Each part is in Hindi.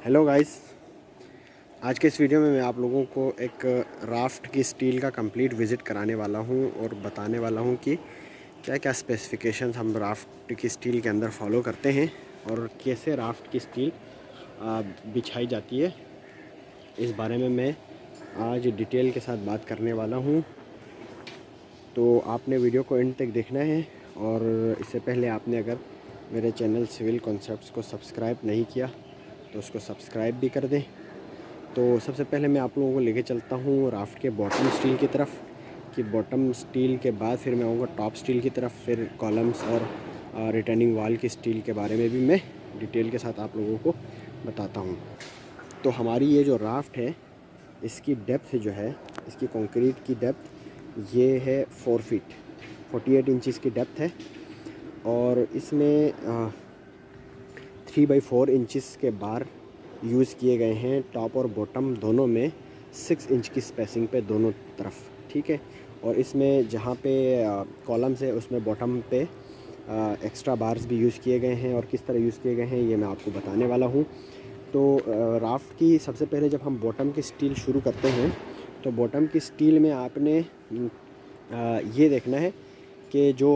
हेलो गाइस, आज के इस वीडियो में मैं आप लोगों को एक राफ्ट की स्टील का कंप्लीट विज़िट कराने वाला हूं और बताने वाला हूं कि क्या क्या स्पेसिफिकेशंस हम राफ्ट की स्टील के अंदर फॉलो करते हैं और कैसे राफ्ट की स्टील बिछाई जाती है। इस बारे में मैं आज डिटेल के साथ बात करने वाला हूं, तो आपने वीडियो को एंड तक देखना है। और इससे पहले आपने अगर मेरे चैनल सिविल कॉन्सेप्ट्स को सब्सक्राइब नहीं किया तो उसको सब्सक्राइब भी कर दें। तो सबसे पहले मैं आप लोगों को लेके चलता हूँ राफ्ट के बॉटम स्टील की तरफ, कि बॉटम स्टील के बाद फिर मैं आऊँगा टॉप स्टील की तरफ, फिर कॉलम्स और रिटर्निंग वाल की स्टील के बारे में भी मैं डिटेल के साथ आप लोगों को बताता हूँ। तो हमारी ये जो राफ्ट है इसकी डेप्थ जो है, इसकी कंक्रीट की डेप्थ ये है 4 फीट 48 इंचज़ की डेप्थ है। और इसमें 3/4 इंचज़ के बार यूज़ किए गए हैं, टॉप और बॉटम दोनों में 6 इंच की स्पेसिंग पे दोनों तरफ, ठीक है। और इसमें जहाँ पे कॉलम्स है उसमें बॉटम पे एक्स्ट्रा बार्स भी यूज़ किए गए हैं, और किस तरह यूज़ किए गए हैं ये मैं आपको बताने वाला हूँ। तो राफ्ट की सबसे पहले जब हम बॉटम की स्टील शुरू करते हैं तो बॉटम की स्टील में आपने ये देखना है कि जो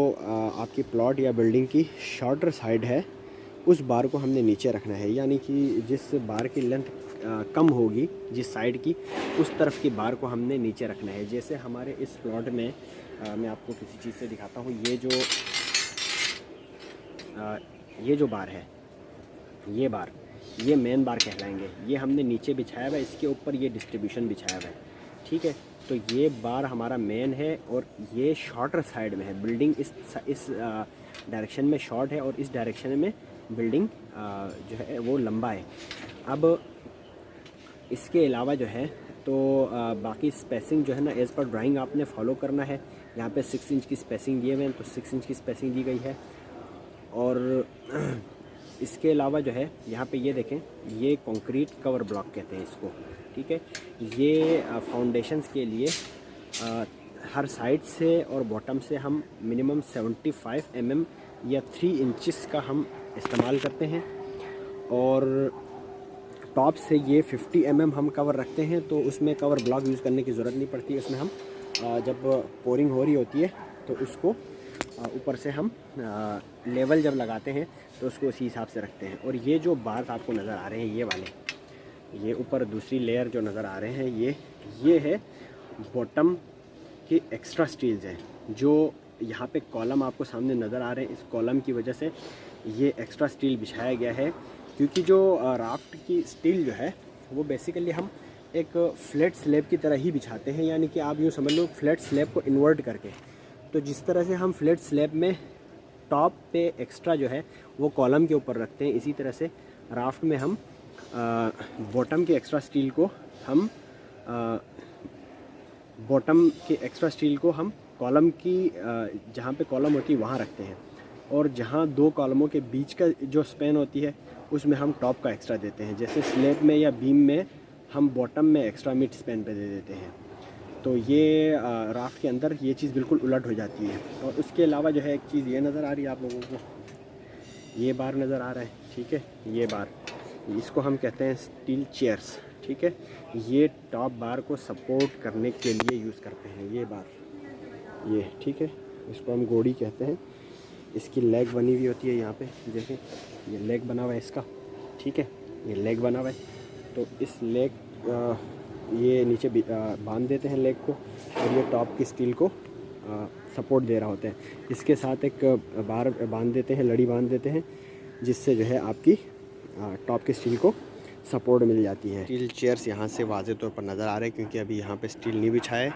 आपकी प्लॉट या बिल्डिंग की शॉर्टर साइड है उस बार को हमने नीचे रखना है, यानी कि जिस बार की लेंथ कम होगी जिस साइड की, उस तरफ की बार को हमने नीचे रखना है। जैसे हमारे इस प्लॉट में मैं आपको किसी चीज़ से दिखाता हूँ। ये जो बार है, ये मेन बार कहलाएंगे। ये हमने नीचे बिछाया हुआ है, इसके ऊपर ये डिस्ट्रीब्यूशन बिछाया हुआ है, ठीक है। तो ये बार हमारा मेन है और ये शॉर्टर साइड में है। बिल्डिंग इस डायरेक्शन में शॉर्ट है और इस डायरेक्शन में बिल्डिंग जो है वो लंबा है। अब इसके अलावा जो है तो बाकी स्पेसिंग जो है ना, एज़ पर ड्राइंग आपने फॉलो करना है। यहाँ पे 6 इंच की स्पेसिंग दिए हुए हैं, तो 6 इंच की स्पेसिंग दी गई है। और इसके अलावा जो है यहाँ पे ये देखें, ये कंक्रीट कवर ब्लॉक कहते हैं इसको, ठीक है। ये फाउंडेशंस के लिए हर साइड से और बॉटम से हम मिनिमम 75 mm या 3 इंचज़ का हम इस्तेमाल करते हैं। और टॉप से ये 50 mm हम कवर रखते हैं, तो उसमें कवर ब्लॉक यूज़ करने की ज़रूरत नहीं पड़ती। उसमें हम जब पोरिंग हो रही होती है तो उसको ऊपर से हम लेवल जब लगाते हैं तो उसको उसी हिसाब से रखते हैं। और ये जो बार्स आपको नज़र आ रहे हैं, ये वाले, ये ऊपर दूसरी लेयर जो नज़र आ रहे हैं, ये है बॉटम के एक्स्ट्रा स्टील्स हैं। जो यहाँ पे कॉलम आपको सामने नज़र आ रहे हैं, इस कॉलम की वजह से ये एक्स्ट्रा स्टील बिछाया गया है, क्योंकि जो राफ्ट की स्टील जो है वो बेसिकली हम एक फ्लैट स्लैब की तरह ही बिछाते हैं। यानी कि आप यूँ समझ लो फ्लैट स्लैब को इन्वर्ट करके। तो जिस तरह से हम फ्लैट स्लैब में टॉप पे एक्स्ट्रा जो है वो कॉलम के ऊपर रखते हैं, इसी तरह से राफ्ट में हम बॉटम के एक्स्ट्रा स्टील को हम कॉलम की जहाँ पे कॉलम होती है वहाँ रखते हैं। और जहाँ दो कॉलमों के बीच का जो स्पेन होती है उसमें हम टॉप का एक्स्ट्रा देते हैं। जैसे स्लैब में या बीम में हम बॉटम में एक्स्ट्रा मिड स्पेन पे दे देते हैं। तो ये राफ्ट के अंदर ये चीज़ बिल्कुल उलट हो जाती है। और उसके अलावा जो है एक चीज़ ये नज़र आ रही है आप लोगों को, ये बार नज़र आ रहा है, ठीक है। ये बार, इसको हम कहते हैं स्टील चेयर्स, ठीक है। ये टॉप बार को सपोर्ट करने के लिए यूज़ करते हैं ये बार, ये, ठीक है। इसको हम गोड़ी कहते हैं। इसकी लेग बनी हुई होती है यहाँ पे, देखें ये लेग बना हुआ है इसका, ठीक है। ये लेग बना हुआ है, तो इस लेग ये नीचे बांध देते हैं लेग को, और ये टॉप की स्टील को सपोर्ट दे रहा होता है। इसके साथ एक बार बांध देते हैं, लड़ी बांध देते हैं, जिससे जो है आपकी टॉप की स्टील को सपोर्ट मिल जाती है। स्टील चेयर्स यहाँ से वाज़े तौर पर नज़र आ रहे हैं, क्योंकि अभी यहाँ पे स्टील नहीं बिछाए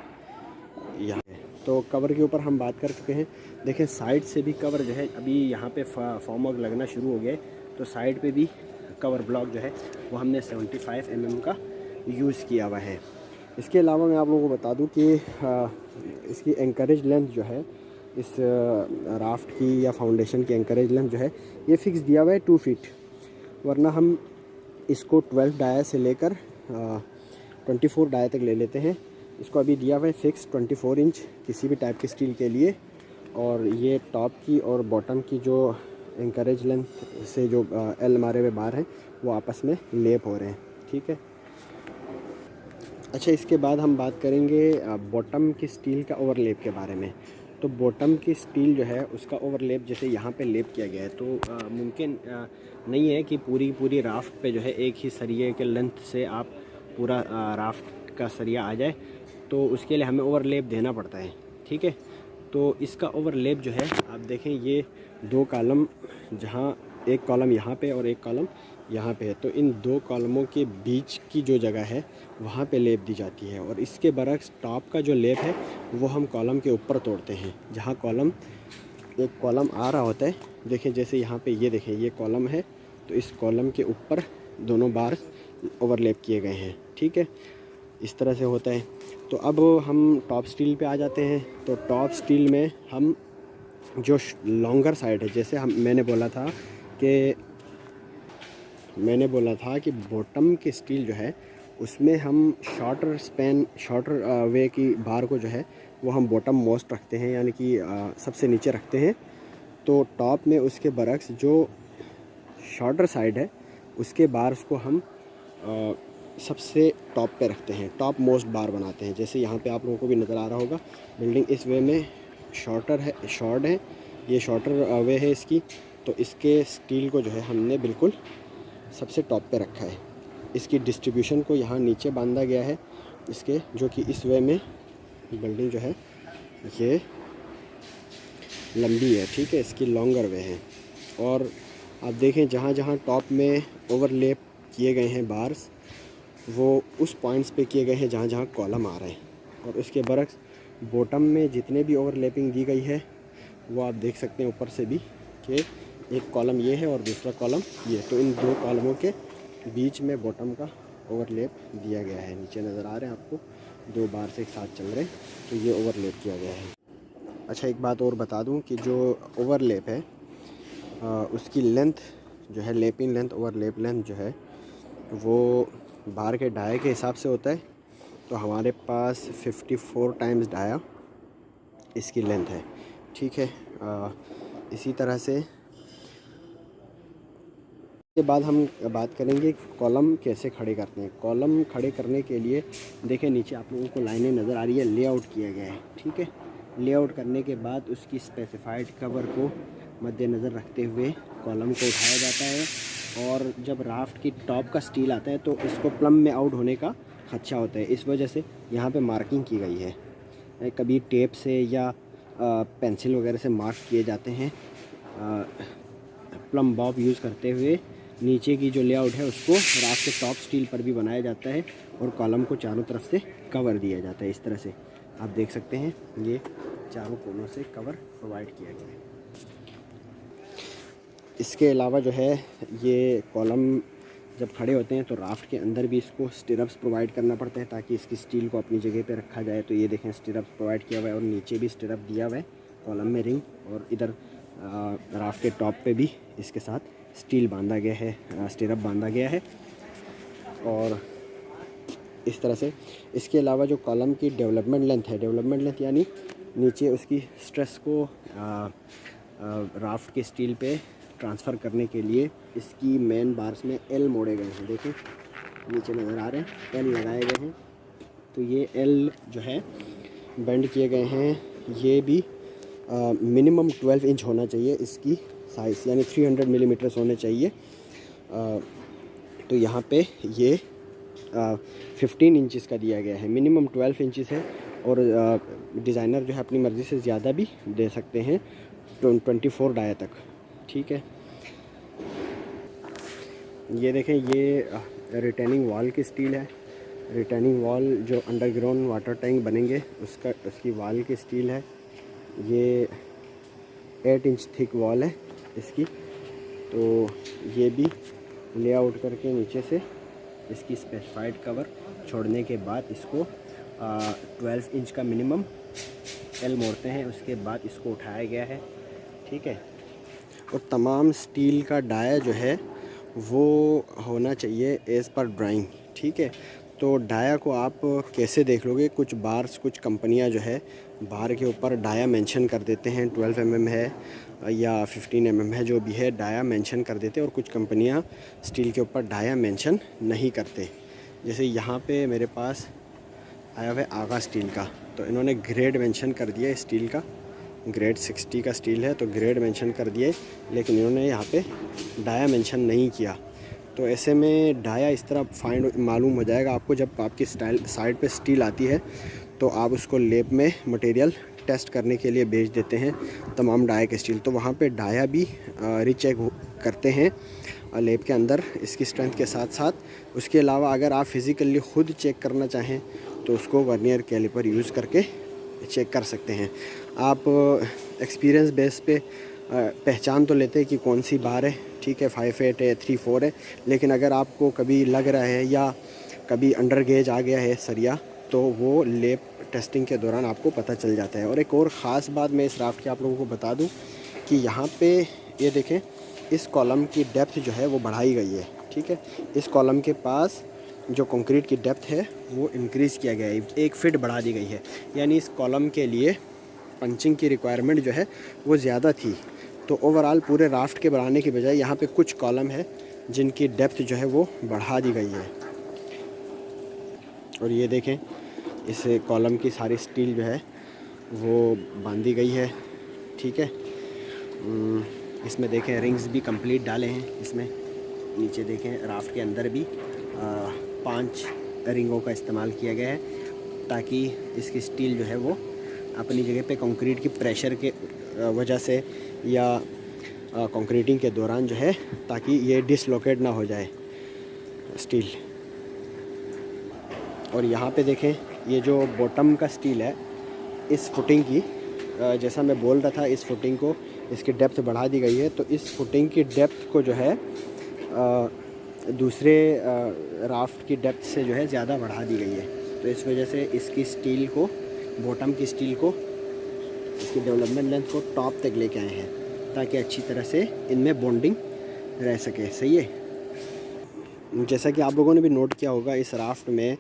यहाँ। तो कवर के ऊपर हम बात कर चुके हैं। देखें साइड से भी कवर जो है, अभी यहाँ पे फॉर्म वर्क लगना शुरू हो गया है, तो साइड पे भी कवर ब्लॉक जो है वो हमने 75 mm का यूज़ किया हुआ है। इसके अलावा मैं आप लोगों को बता दूं कि इसकी एंकरेज लेंथ जो है, इस राफ्ट की या फाउंडेशन की एंकरेज लेंथ जो है ये फ़िक्स दिया हुआ है 2 फीट। वरना हम इसको 12 डाया से लेकर 24 डाया तक ले लेते हैं। इसको अभी दिया हुआ है फिक्स 24 इंच किसी भी टाइप की स्टील के लिए। और ये टॉप की और बॉटम की जो इंकरेज लेंथ से जो एल मारे हुए बार हैं वो आपस में लेप हो रहे हैं, ठीक है। अच्छा, इसके बाद हम बात करेंगे बॉटम की स्टील का ओवरलेप के बारे में। तो बॉटम की स्टील जो है उसका ओवरलेप जैसे यहाँ पे लेप किया गया है, तो मुमकिन नहीं है कि पूरी राफ्ट पे जो है एक ही सरिये के लेंथ से आप पूरा राफ्ट का सरिया आ जाए, तो उसके लिए हमें ओवरलेप देना पड़ता है, ठीक है। तो इसका ओवरलेप जो है आप देखें, ये 2 कॉलम, जहाँ एक कॉलम यहाँ पे और एक कॉलम यहाँ पे है, तो इन 2 कॉलमों के बीच की जो जगह है वहाँ पे लेप दी जाती है। और इसके बरक्स टॉप का जो लेप है वो हम कॉलम के ऊपर तोड़ते हैं, जहाँ एक कॉलम आ रहा होता है। देखें जैसे यहाँ पे ये देखें, ये कॉलम है, तो इस कॉलम के ऊपर दोनों बार ओवरलेप किए गए हैं, ठीक है। इस तरह से होता है। तो अब हम टॉप स्टील पे आ जाते हैं। तो टॉप स्टील में हम जो लॉन्गर साइड है, जैसे मैंने बोला था कि बॉटम की स्टील जो है उसमें हम शॉर्टर वे की बार को जो है वो हम बॉटम मोस्ट रखते हैं, यानी कि सबसे नीचे रखते हैं। तो टॉप में उसके बरक्स जो शॉर्टर साइड है उसके बार्स को हम सबसे टॉप पे रखते हैं, टॉप मोस्ट बार बनाते हैं। जैसे यहाँ पे आप लोगों को भी नज़र आ रहा होगा, बिल्डिंग इस वे में शॉर्ट है, ये शॉर्टर वे है इसकी। तो इसके स्टील को जो है हमने बिल्कुल सबसे टॉप पे रखा है। इसकी डिस्ट्रीब्यूशन को यहाँ नीचे बांधा गया है इसके, जो कि इस वे में बिल्डिंग जो है ये लंबी है, ठीक है, इसकी लॉन्गर वे है। और आप देखें जहाँ जहाँ टॉप में ओवरलेप किए गए हैं बार्स, वो उस पॉइंट्स पे किए गए हैं जहाँ जहाँ कॉलम आ रहे हैं। और उसके बरक्स बॉटम में जितने भी ओवरलैपिंग दी गई है वो आप देख सकते हैं ऊपर से भी कि एक कॉलम ये है और दूसरा कॉलम ये। तो इन 2 कॉलमों के बीच में बॉटम का ओवरलेप दिया गया है। नीचे नज़र आ रहे हैं आपको 2 बार से एक साथ चल रहे हैं, तो ये ओवरलेप किया गया है। अच्छा, एक बात और बता दूं कि जो ओवरलेप है उसकी लेंथ जो है, लेपिंग लेंथ, ओवरलेप लेंथ जो है वो बार के डाया के हिसाब से होता है। तो हमारे पास 54 टाइम्स डाया इसकी लेंथ है, ठीक है। इसी तरह से के बाद हम बात करेंगे कॉलम कैसे खड़े करते हैं। कॉलम खड़े करने के लिए देखें नीचे आप लोगों को लाइनें नज़र आ रही है, लेआउट किया गया है, ठीक है। लेआउट करने के बाद उसकी स्पेसिफाइड कवर को मद्देनज़र रखते हुए कॉलम को उठाया जाता है। और जब राफ्ट की टॉप का स्टील आता है तो इसको प्लम में आउट होने का खदशा होता है, इस वजह से यहाँ पे मार्किंग की गई है। कभी टेप से या पेंसिल वगैरह से मार्क किए जाते हैं, प्लम बॉब यूज़ करते हुए नीचे की जो लेआउट है उसको राफ्ट के टॉप स्टील पर भी बनाया जाता है और कॉलम को चारों तरफ से कवर दिया जाता है। इस तरह से आप देख सकते हैं ये चारों कोनों से कवर प्रोवाइड किया गया है। इसके अलावा जो है ये कॉलम जब खड़े होते हैं तो राफ्ट के अंदर भी इसको स्टिरप्स प्रोवाइड करना पड़ता है ताकि इसकी स्टील को अपनी जगह पे रखा जाए। तो ये देखें स्टिरप्स प्रोवाइड किया हुआ है और नीचे भी स्टिरप दिया हुआ है कॉलम में रिंग, और इधर राफ्ट के टॉप पे भी इसके साथ स्टील बांधा गया है, स्टिरप बांधा गया है। और इस तरह से इसके अलावा जो कॉलम की डेवलपमेंट लेंथ यानी नीचे उसकी स्ट्रेस को राफ्ट के स्टील पे ट्रांसफ़र करने के लिए इसकी मेन बार्स में एल मोड़े गए हैं। देखें नीचे नज़र आ रहे हैं, एल लगाए गए हैं। तो ये एल जो है बेंड किए गए हैं। ये भी मिनिमम 12 इंच होना चाहिए इसकी साइज़, यानी 300 मिलीमीटर्स होने चाहिए। तो यहाँ पे ये 15 इंचज़ का दिया गया है, मिनिमम 12 इंचज़ है। और डिज़ाइनर जो है अपनी मर्ज़ी से ज़्यादा भी दे सकते हैं 24 डाया तक, ठीक है। ये देखें ये रिटेनिंग वॉल की स्टील है। रिटेनिंग वॉल जो अंडरग्राउंड वाटर टैंक बनेंगे उसकी वॉल की स्टील है। ये 8 इंच थिक वॉल है इसकी। तो ये भी लेआउट करके नीचे से इसकी स्पेसिफाइड कवर छोड़ने के बाद इसको 12 इंच का मिनिमम एल मोड़ते हैं, उसके बाद इसको उठाया गया है, ठीक है। और तमाम स्टील का डाया जो है वो होना चाहिए एज़ पर ड्राइंग, ठीक है। तो डाया को आप कैसे देख लोगे, कुछ बार्स, कुछ कंपनियां जो है बार के ऊपर डाया मेंशन कर देते हैं 12 mm है, या 15 mm है, जो भी है डाया मेंशन कर देते और कुछ कंपनियां स्टील के ऊपर डाया मेंशन नहीं करते। जैसे यहाँ पे मेरे पास आया हुआ है आगा स्टील का, तो इन्होंने ग्रेड मेंशन कर दिया है स्टील का, ग्रेड 60 का स्टील है तो ग्रेड मेंशन कर दिए, लेकिन इन्होंने यहाँ पे डाया मेंशन नहीं किया। तो ऐसे में डाया इस तरह फाइंड मालूम हो जाएगा आपको जब आपकी साइड पे स्टील आती है, तो आप उसको लैब में मटेरियल टेस्ट करने के लिए भेज देते हैं तमाम डाया के स्टील, तो वहाँ पे डाया भी रीचेक करते हैं लैब के अंदर इसकी स्ट्रेंथ के साथ साथ। उसके अलावा अगर आप फिज़िकली ख़ुद चेक करना चाहें तो उसको वर्नियर कैलिपर यूज़ करके चेक कर सकते हैं। आप एक्सपीरियंस बेस पे पहचान तो लेते हैं कि कौन सी बार है, ठीक है 5/8 है 3/4 है, लेकिन अगर आपको कभी लग रहा है या कभी अंडर गेज आ गया है सरिया, तो वो लैब टेस्टिंग के दौरान आपको पता चल जाता है। और एक और ख़ास बात मैं इस राफ्ट की आप लोगों को बता दूं कि यहाँ पे ये देखें, इस कॉलम की डेप्थ जो है वो बढ़ाई गई है, ठीक है। इस कॉलम के पास जो कंक्रीट की डेप्थ है वो इंक्रीज़ किया गया है, 1 फीट बढ़ा दी गई है, यानी इस कॉलम के लिए पंचिंग की रिक्वायरमेंट जो है वो ज़्यादा थी। तो ओवरऑल पूरे राफ्ट के बढ़ाने की बजाय यहाँ पे कुछ कॉलम है जिनकी डेप्थ जो है वो बढ़ा दी गई है। और ये देखें, इस कॉलम की सारी स्टील जो है वो बांधी गई है, ठीक है। इसमें देखें रिंग्स भी कंप्लीट डाले हैं, इसमें नीचे देखें राफ्ट के अंदर भी 5 रिंगों का इस्तेमाल किया गया है, ताकि इसकी स्टील जो है वो अपनी जगह पे कंक्रीट की प्रेशर के वजह से या कंक्रीटिंग के दौरान जो है, ताकि ये डिसलोकेट ना हो जाए स्टील। और यहाँ पे देखें, ये जो बॉटम का स्टील है, इस फुटिंग की जैसा मैं बोल रहा था, इस फुटिंग को इसकी डेप्थ बढ़ा दी गई है, तो इस फुटिंग की डेप्थ को जो है दूसरे राफ्ट की डेप्थ से जो है ज़्यादा बढ़ा दी गई है। तो इस वजह से इसकी स्टील को, बॉटम की स्टील को, इसकी डेवलपमेंट लेंथ को टॉप तक लेके आए हैं, ताकि अच्छी तरह से इनमें बॉन्डिंग रह सके। सही है। जैसा कि आप लोगों ने भी नोट किया होगा, इस राफ्ट में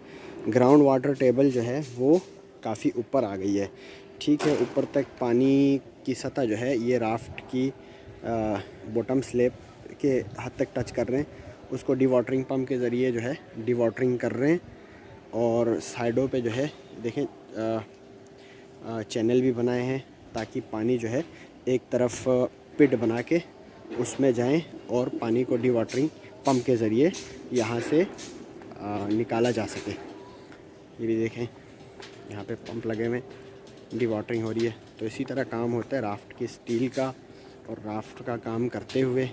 ग्राउंड वाटर टेबल जो है वो काफ़ी ऊपर आ गई है, ठीक है। ऊपर तक पानी की सतह जो है ये राफ्ट की बॉटम स्लैब के हद तक टच कर रहे हैं, उसको डिवाटरिंग पंप के ज़रिए जो है डिवाटरिंग कर रहे हैं। और साइडों पे जो है देखें चैनल भी बनाए हैं, ताकि पानी जो है एक तरफ पिट बना के उसमें जाएं और पानी को डिवाटरिंग पंप के ज़रिए यहाँ से निकाला जा सके। ये भी देखें, यहाँ पे पंप लगे हुए, डिवाटरिंग हो रही है। तो इसी तरह काम होता है राफ्ट की स्टील का और राफ्ट का काम करते हुए।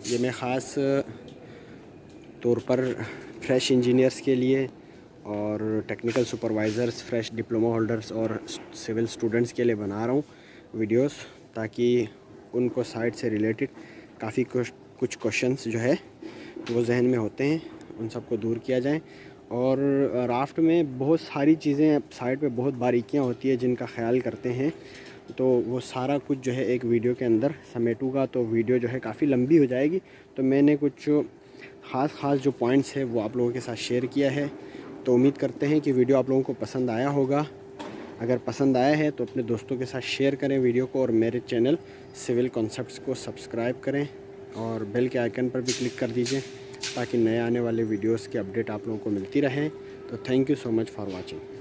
ये मैं ख़ास तौर पर फ्रेश इंजीनियर्स के लिए और technical supervisors, fresh diploma holders और सिविल स्टूडेंट्स के लिए बना रहा हूँ वीडियोस, ताकि उनको साइट से रिलेटेड काफ़ी कुछ क्वेश्चंस जो है वो जहन में होते हैं, उन सबको दूर किया जाए। और राफ्ट में बहुत सारी चीज़ें साइड पे बहुत बारीकियाँ होती है जिनका ख्याल करते हैं, तो वो सारा कुछ जो है एक वीडियो के अंदर समेटूंगा, तो वीडियो जो है काफ़ी लंबी हो जाएगी। तो मैंने कुछ ख़ास जो पॉइंट्स है वो आप लोगों के साथ शेयर किया है। तो उम्मीद करते हैं कि वीडियो आप लोगों को पसंद आया होगा। अगर पसंद आया है तो अपने दोस्तों के साथ शेयर करें वीडियो को, और मेरे चैनल सिविल कॉन्सेप्ट्स को सब्सक्राइब करें और बेल के आइकन पर भी क्लिक कर दीजिए, ताकि नए आने वाले वीडियोस की अपडेट आप लोगों को मिलती रहें। तो thank you so much for watching.